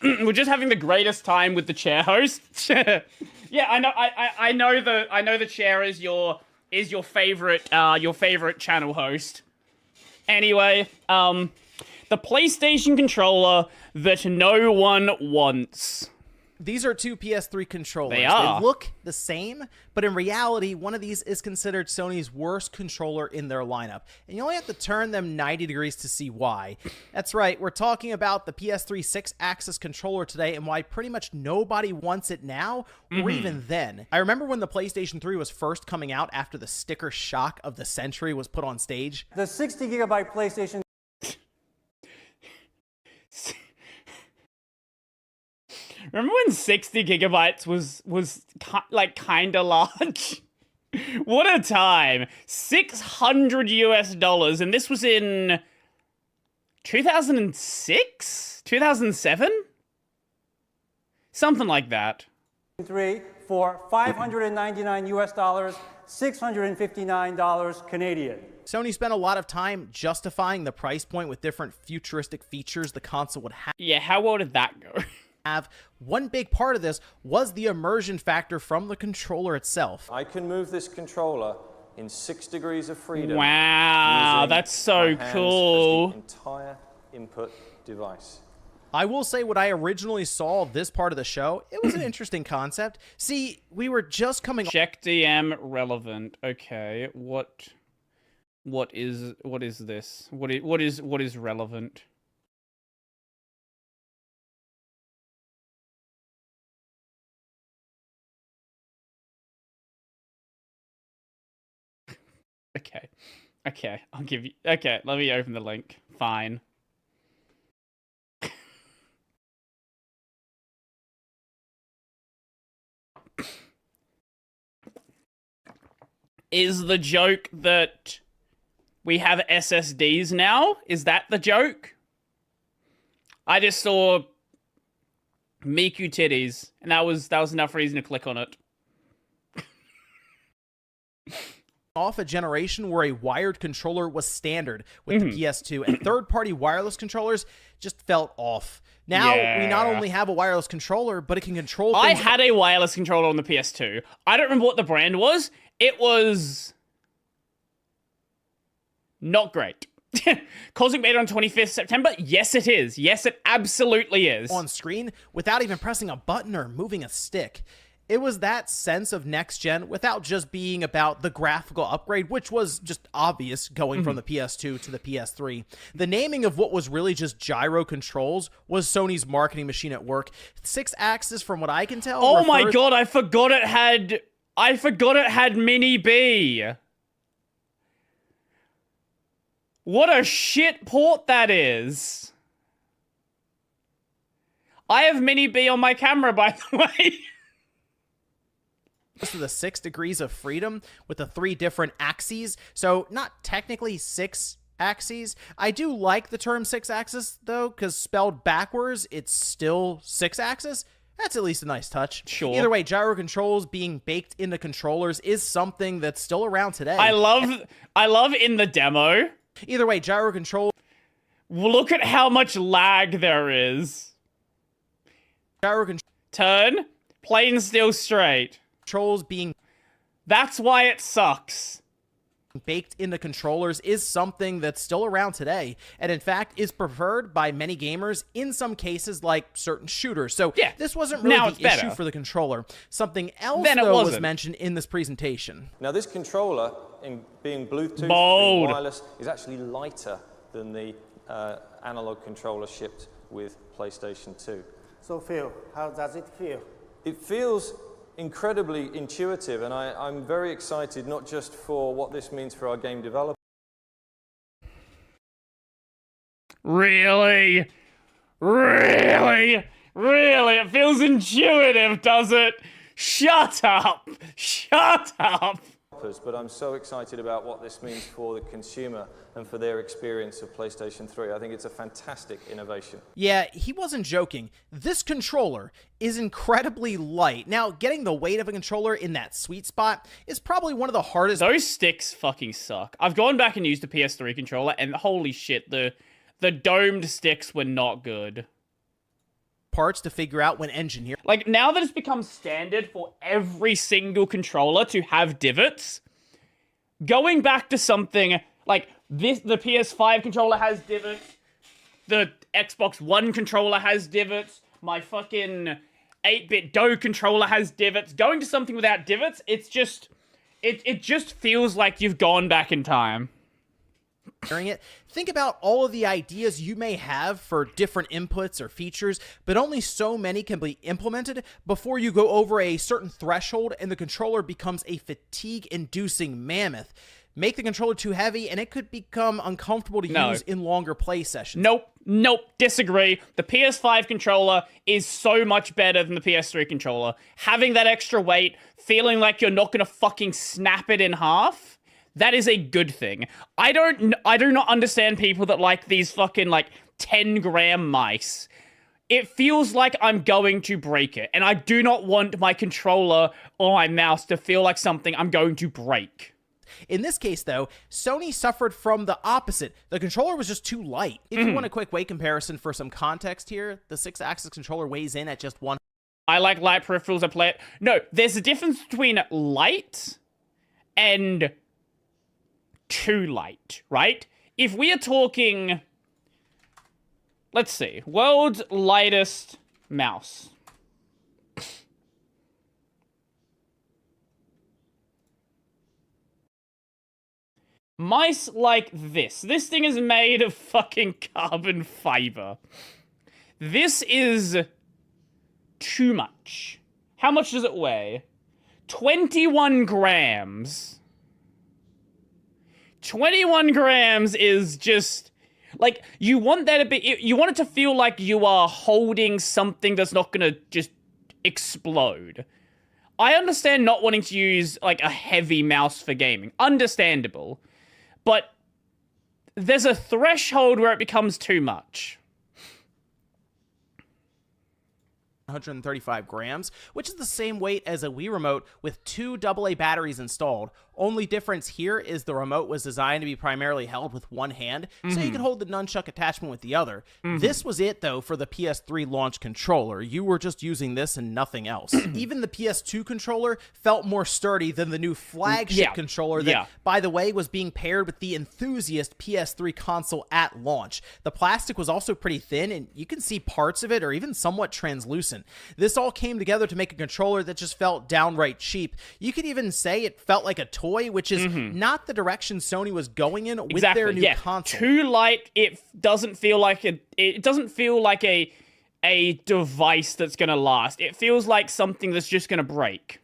we're just having the greatest time with the chair host. Yeah, I know the chair is your favorite channel host. Anyway, the PlayStation controller that no one wants. These are two PS3 controllers. They are. They look the same, but in reality, one of these is considered Sony's worst controller in their lineup. And you only have to turn them 90 degrees to see why. That's right, we're talking about the PS3 Sixaxis controller today and why pretty much nobody wants it now, or even then. I remember when the PlayStation 3 was first coming out after the sticker shock of the century was put on stage. The 60-gigabyte PlayStation... Remember when 60 gigabytes was kind of large? What a time. $600 US, and this was in 2006? 2007? Something like that. 3 for $599 US, $659 Canadian. Sony spent a lot of time justifying the price point with different futuristic features the console would have. Yeah, how well did that go? One big part of this was the immersion factor from the controller itself. I can move this controller in 6 degrees of freedom. Wow, that's so cool. As the entire input device. I will say, when I originally saw this part of the show, it was an interesting concept. See, we were just coming. Check DM relevant. Okay, what is this? What is relevant? Okay, I'll give you... Okay, let me open the link. Fine. Is the joke that we have SSDs now? Is that the joke? I just saw Miku titties, and that was enough reason to click on it. Off a generation where a wired controller was standard with the PS2, and third-party wireless controllers just felt off. Now, we not only have a wireless controller, but it can control things. I had a wireless controller on the PS2. I don't remember what the brand was. It was not great. Cosmic Beta on 25th September? Yes, it is. Yes, it absolutely is. On screen without even pressing a button or moving a stick. It was that sense of next-gen without just being about the graphical upgrade, which was just obvious going from the PS2 to the PS3. The naming of what was really just gyro controls was Sony's marketing machine at work. Sixaxis, from what I can tell... Oh my god, I forgot it had Mini B. What a shit port that is. I have Mini B on my camera, by the way. To the 6 degrees of freedom with the 3 different axes. So not technically 6 axes. I do like the term Sixaxis though, because spelled backwards, it's still Sixaxis. That's at least a nice touch. Sure. Either way, gyro controls being baked into controllers is something that's still around today. I love in the demo. Either way, gyro controls. Look at how much lag there is. Turn. Plane still straight. Controls being... That's why it sucks. Baked into controllers is something that's still around today, and in fact is preferred by many gamers in some cases, like certain shooters. So yeah, this wasn't really the issue for the controller. Something else though was mentioned in this presentation. Now this controller, in being Bluetooth, being wireless, is actually lighter than the analog controller shipped with PlayStation 2. So Phil, how does it feel? It feels incredibly intuitive, and I'm very excited not just for what this means for our game developers. Really? Really? Really? It feels intuitive, does it? Shut up! Shut up! But I'm so excited about what this means for the consumer and for their experience of PlayStation 3. I think it's a fantastic innovation. Yeah, he wasn't joking. This controller is incredibly light. Now, getting the weight of a controller in that sweet spot is probably one of the hardest. Those sticks fucking suck. I've gone back and used a PS3 controller, and holy shit, the domed sticks were not good. parts to figure out when engineering. Like, now that it's become standard for every single controller to have divots, going back to something like this, the PS5 controller has divots, the Xbox One controller has divots, my fucking 8-bit Do controller has divots. Going to something without divots, it's just, it just feels like you've gone back in time. It. Think about all of the ideas you may have for different inputs or features, but only so many can be implemented before you go over a certain threshold and the controller becomes a fatigue-inducing mammoth. Make the controller too heavy and it could become uncomfortable to use in longer play sessions. Nope, disagree. The PS5 controller is so much better than the PS3 controller. Having that extra weight, feeling like you're not gonna fucking snap it in half, that is a good thing. I do not understand people that like these fucking, like, 10-gram mice. It feels like I'm going to break it, and I do not want my controller or my mouse to feel like something I'm going to break. In this case, though, Sony suffered from the opposite. The controller was just too light. If you want a quick weight comparison for some context here, the Sixaxis controller weighs in at just 1. I like light peripherals, I play it. No, there's a difference between light and too light, right? If we are talking, let's see, world's lightest mouse. Mice like this. This thing is made of fucking carbon fiber. This is too much. How much does it weigh? 21 grams. 21 grams is just, like, you want that to be, you want it to feel like you are holding something that's not gonna just explode. I understand not wanting to use, like, a heavy mouse for gaming. Understandable. But there's a threshold where it becomes too much. 135 grams, which is the same weight as a Wii remote with 2 AA batteries installed. Only difference here is the remote was designed to be primarily held with one hand, so you could hold the nunchuck attachment with the other. This was it, though, for the PS3 launch controller. You were just using this and nothing else. Even the PS2 controller felt more sturdy than the new flagship controller that, by the way, was being paired with the enthusiast PS3 console at launch. The plastic was also pretty thin, and you can see parts of it are even somewhat translucent. This all came together to make a controller that just felt downright cheap. You could even say it felt like a toy, which is not the direction Sony was going in with their new console. Too light, it doesn't feel like it doesn't feel like a device that's gonna last. It feels like something that's just gonna break.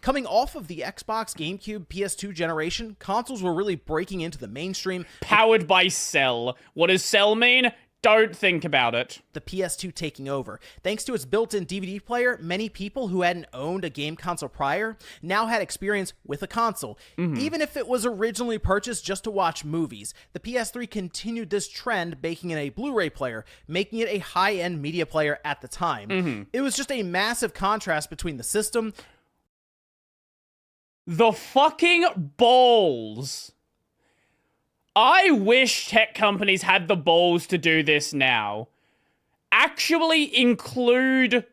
Coming off of the Xbox, GameCube, PS2 generation, consoles were really breaking into the mainstream. Powered by Cell. What does Cell mean? Don't think about it. The PS2 taking over. Thanks to its built-in DVD player, many people who hadn't owned a game console prior now had experience with a console. Even if it was originally purchased just to watch movies, the PS3 continued this trend, baking in a Blu-ray player, making it a high-end media player at the time. It was just a massive contrast between the system. The fucking balls. I wish tech companies had the balls to do this now. Actually include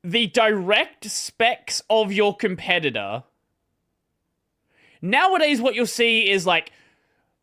the direct specs of your competitor. Nowadays, what you'll see is, like,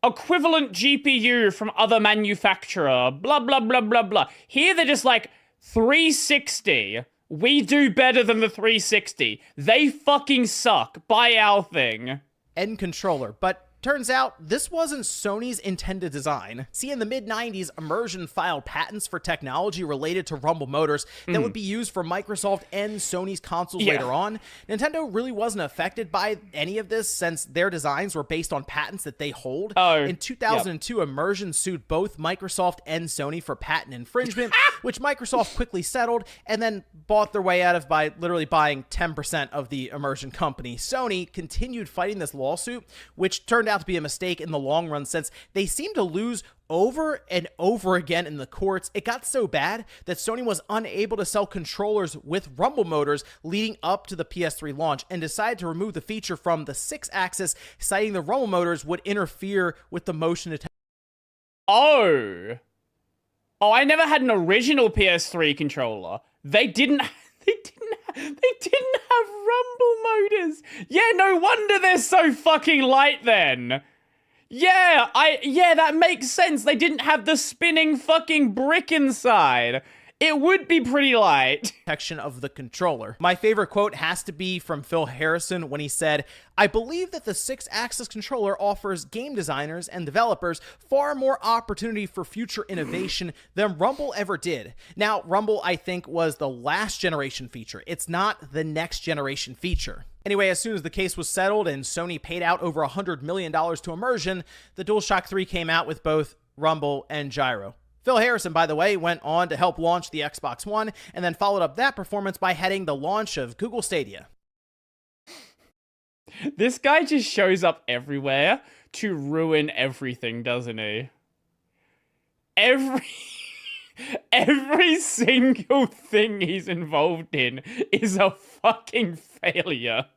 equivalent GPU from other manufacturer, blah, blah, blah, blah, blah. Here, they're just like, 360. We do better than the 360. They fucking suck. Buy our thing. End controller, but turns out, this wasn't Sony's intended design. See, in the mid-90s, Immersion filed patents for technology related to rumble motors that would be used for Microsoft and Sony's consoles later on. Nintendo really wasn't affected by any of this since their designs were based on patents that they hold. In 2002, Immersion sued both Microsoft and Sony for patent infringement, which Microsoft quickly settled and then bought their way out of by literally buying 10% of the Immersion company. Sony continued fighting this lawsuit, which turned out to be a mistake in the long run since they seemed to lose over and over again in the courts. It got so bad that Sony was unable to sell controllers with rumble motors leading up to the PS3 launch and decided to remove the feature from the Sixaxis, citing the rumble motors would interfere with the motion detection. Oh. Oh, I never had an original PS3 controller. They didn't have rumble motors. Yeah, no wonder they're so fucking light then. Yeah, that makes sense. They didn't have the spinning fucking brick inside. It would be pretty light. Protection of the controller. My favorite quote has to be from Phil Harrison when he said, "I believe that the Sixaxis controller offers game designers and developers far more opportunity for future innovation than Rumble ever did." Now, Rumble, I think, was the last generation feature. It's not the next generation feature. Anyway, as soon as the case was settled and Sony paid out over $100 million to Immersion, the DualShock 3 came out with both Rumble and Gyro. Phil Harrison, by the way, went on to help launch the Xbox One and then followed up that performance by heading the launch of Google Stadia. This guy just shows up everywhere to ruin everything, doesn't he? Every single thing he's involved in is a fucking failure.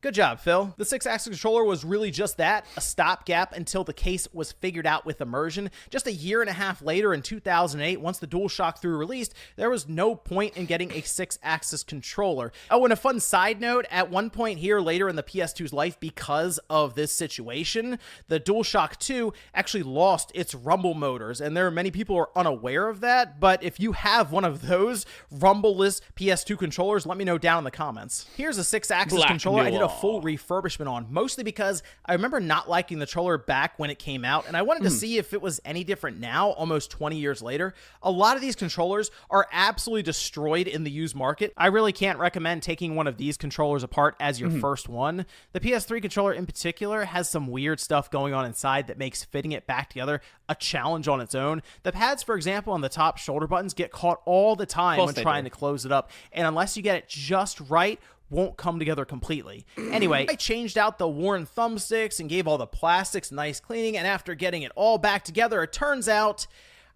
Good job, Phil. The Sixaxis controller was really just that, a stopgap until the case was figured out with Immersion. Just a year and a half later in 2008, once the DualShock 3 released, there was no point in getting a Sixaxis controller. Oh, and a fun side note, at one point here later in the PS2's life, because of this situation, the DualShock 2 actually lost its rumble motors, and there are many people who are unaware of that, but if you have one of those rumble-less PS2 controllers, let me know down in the comments. Here's a Sixaxis controller I did a full refurbishment on, mostly because I remember not liking the controller back when it came out, and I wanted to see if it was any different now, almost 20 years later. A lot of these controllers are absolutely destroyed in the used market. I really can't recommend taking one of these controllers apart as your first one. The PS3 controller in particular has some weird stuff going on inside that makes fitting it back together a challenge on its own. The pads, for example, on the top shoulder buttons get caught all the time when trying to close it up, and unless you get it just right, won't come together completely. Anyway, I changed out the worn thumbsticks and gave all the plastics a nice cleaning, and after getting it all back together, it turns out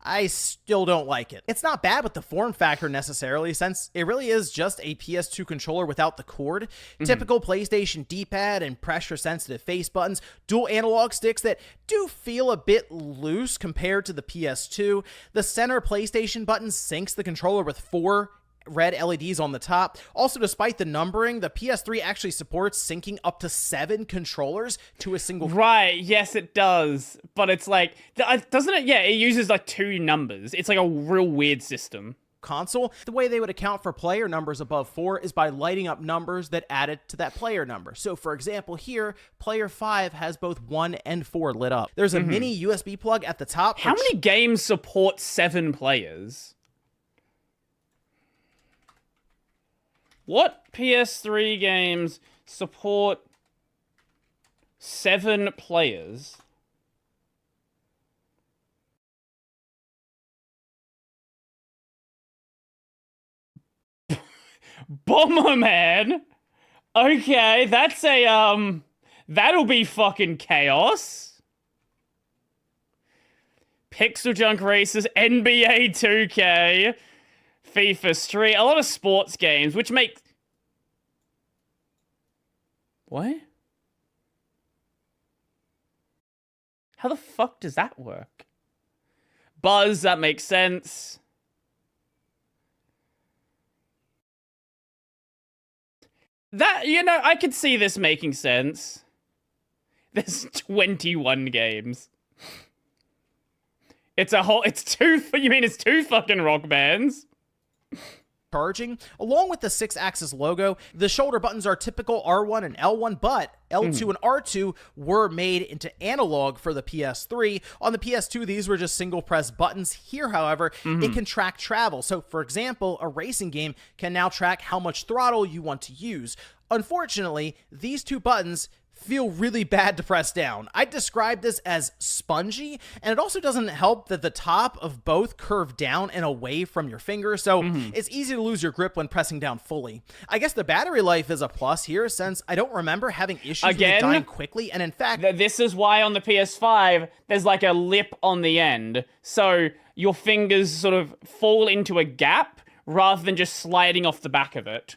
I still don't like it. It's not bad with the form factor necessarily, since it really is just a PS2 controller without the cord. Typical PlayStation D-pad and pressure-sensitive face buttons, dual analog sticks that do feel a bit loose compared to the PS2. The center PlayStation button syncs the controller with 4 red LEDs on the top. Also, despite the numbering, the PS3 actually supports syncing up to 7 controllers to a single... Right, yes it does. But it's like, doesn't it? Yeah, it uses like 2 numbers. It's like a real weird system. Console. The way they would account for player numbers above 4 is by lighting up numbers that added to that player number. So for example here, player 5 has both 1 and 4 lit up. There's a mini USB plug at the top. How many games support 7 players? What PS3 games support 7 players? Bomberman? Okay, that's a, that'll be fucking chaos. Pixel Junk Racers, NBA 2K, FIFA Street, a lot of sports games, which make... What? How the fuck does that work? Buzz, that makes sense. That, you know, I could see this making sense. There's 21 games. It's a whole, it's 2, you mean it's 2 fucking rock bands? Charging. Along with the Sixaxis logo, the shoulder buttons are typical R1 and L1, but L2 and R2 were made into analog for the PS3. On the PS2, these were just single press buttons. Here, however, it can track travel. So, for example, a racing game can now track how much throttle you want to use. Unfortunately, these 2 buttons feel really bad to press down. I'd describe this as spongy, and it also doesn't help that the top of both curve down and away from your finger, so it's easy to lose your grip when pressing down fully. I guess the battery life is a plus here, since I don't remember having issues with it dying quickly, and in fact... This is why on the PS5, there's like a lip on the end, so your fingers sort of fall into a gap rather than just sliding off the back of it.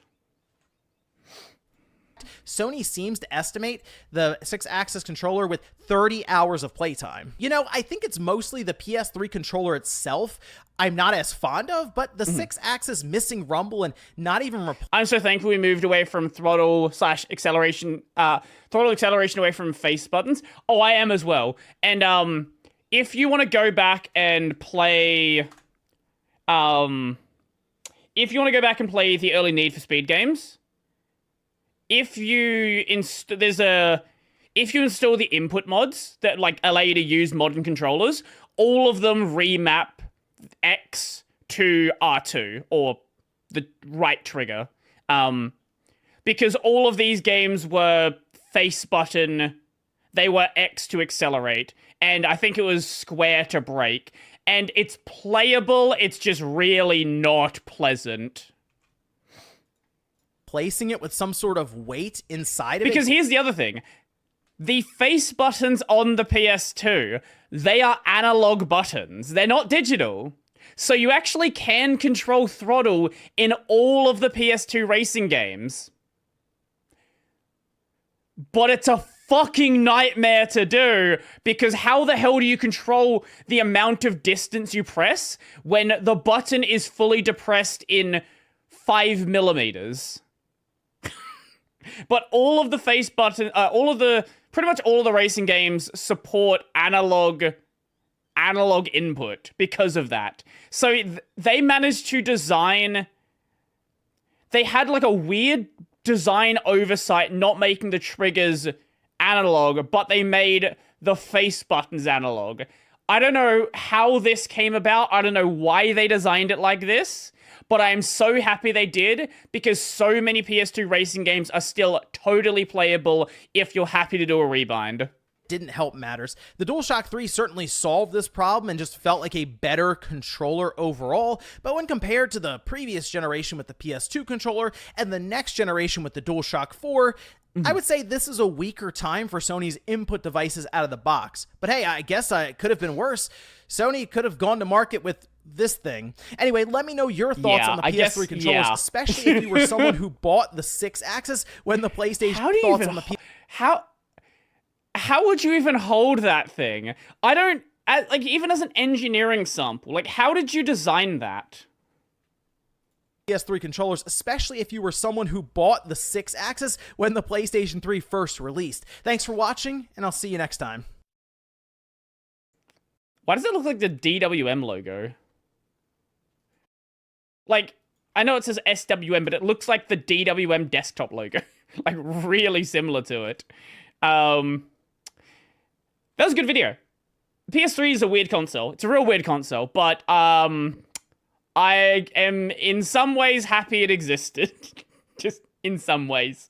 Sony seems to estimate the Sixaxis controller with 30 hours of playtime. You know, I think it's mostly the PS3 controller itself I'm not as fond of, but the Sixaxis missing rumble and not even... I'm so thankful we moved away from throttle acceleration away from face buttons. Oh, I am as well. And if you want to go back and play... if you want to go back and play the early Need for Speed games, if you install the input mods that like allow you to use modern controllers, all of them remap X to R2 or the right trigger. Because all of these games were face button, they were X to accelerate, and I think it was square to brake. And it's playable, it's just really not pleasant. Placing it with some sort of weight inside of it. Because here's the other thing. The face buttons on the PS2, they are analog buttons. They're not digital. So you actually can control throttle in all of the PS2 racing games. But it's a fucking nightmare to do, because how the hell do you control the amount of distance you press when the button is fully depressed in 5 millimeters? But all of the face button, pretty much all of the racing games support analog input because of that. So they managed to design, they had like a weird design oversight not making the triggers analog, but they made the face buttons analog. I don't know how this came about. I don't know why they designed it like this, but I am so happy they did, because so many PS2 racing games are still totally playable if you're happy to do a rebind. Didn't help matters. The DualShock 3 certainly solved this problem and just felt like a better controller overall, but when compared to the previous generation with the PS2 controller and the next generation with the DualShock 4, I would say this is a weaker time for Sony's input devices out of the box. But hey, I guess it could have been worse. Sony could have gone to market with this thing. Anyway, let me know your thoughts on the PS3 controllers, especially if you were someone who bought the Sixaxis when the PlayStation thoughts on the PS. How would you even hold that thing? I don't, like, even as an engineering sample, like, how did you design that? PS3 controllers, especially if you were someone who bought the Sixaxis when the PlayStation 3 first released. Thanks for watching, and I'll see you next time. Why does it look like the DWM logo? Like, I know it says SWM, but it looks like the DWM desktop logo. Like, really similar to it. That was a good video. PS3 is a weird console. It's a real weird console, but I am in some ways happy it existed. Just in some ways.